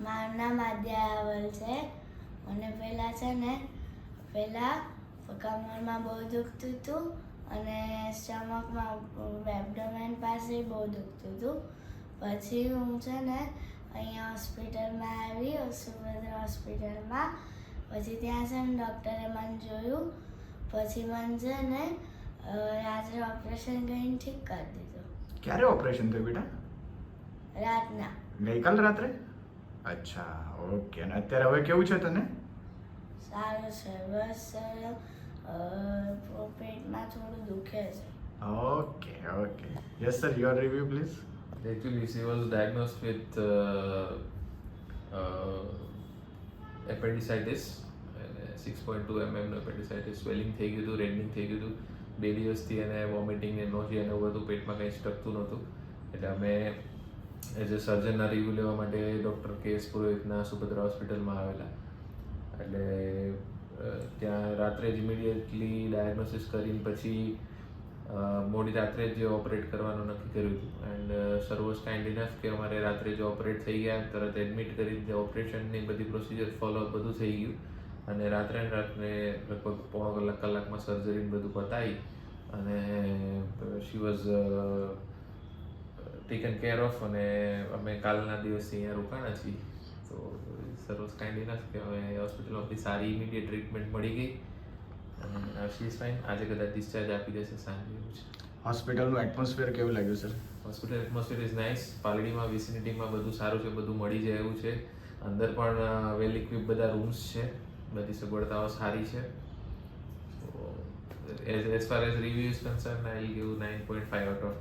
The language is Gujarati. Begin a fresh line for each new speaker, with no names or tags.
મારું નામ આદ્યાવલ છે. મને પહેલાં છે ને કમરમાં બહુ દુખતું હતું અને સ્ટમકમાં એબ્ડોમેન પાસે બહુ દુખતું હતું. પછી હું છે ને અહીંયા હોસ્પિટલમાં આવી, સુભદ્રા હોસ્પિટલમાં. પછી ત્યાં છે ને ડૉક્ટરે મને જોયું. પછી મને છે ને રાત્રે ઓપરેશન કરીને ઠીક કરી દીધું.
ક્યારે ઓપરેશન થયું બેટા?
રાતના.
ગઈકાલ રાત્રે? અચ્છા, ઓકે. અને અત્યારે હવે કેવું છે તને?
સારું છે, બસ પેટમાં થોડું દુખે છે.
Okay, okay. Yes sir, your review please.
Actually, she was diagnosed with appendicitis, 6.2 mm નો appendicitis, swelling થઈ ગયું હતું, reddening થઈ ગયું હતું. 2 દિવસથી એને વોમિટિંગ ને નોઝિયા ને એવું બધું, પેટમાં કંઈ ટકતું નહોતું. એટલે અમે એઝ અ સર્જનના રિવ્યુ લેવા માટે ડૉક્ટર કે.એસ. પુરોહિતના સુભદ્રા હોસ્પિટલમાં આવેલા. એટલે ત્યાં રાત્રે જ ઇમિડિયેટલી ડાયગ્નોસિસ કરીને પછી મોડી રાત્રે જ ઓપરેટ કરવાનું નક્કી કર્યું હતું. And sir was kind enough કે અમારે રાત્રે જ ઓપરેટ થઈ ગયા, તરત એડમિટ કરી ઓપરેશનની બધી પ્રોસિજર ફોલો બધું થઈ ગયું. અને રાત્રે લગભગ પોણો કલાકમાં સર્જરીને બધું પતાવી અને she was taken care of. અને અમે કાલના દિવસે અહીંયા રોકાણા છીએ. તો સર વોઝ કાઇન્ડ ઇનફ કે હવે હોસ્પિટલમાંથી સારી ઇમિડિયેટ ટ્રીટમેન્ટ મળી ગઈ અને શી ઇઝ ફાઇન. આજે કદાચ ડિસ્ચાર્જ આપી દેશે સાંજે એવું છે.
હોસ્પિટલનું એટમોસ્ફિયર કેવું લાગ્યું sir?
Hospital atmosphere is nice. પાલડીમાં વિસિનિટીમાં બધું સારું છે, બધું મળી જાય એવું છે. અંદર પણ વેલ ઇક્વિપ બધા રૂમ્સ છે, બધી સગવડતાઓ સારી છે. As far as review is concern I will give 9.5 out of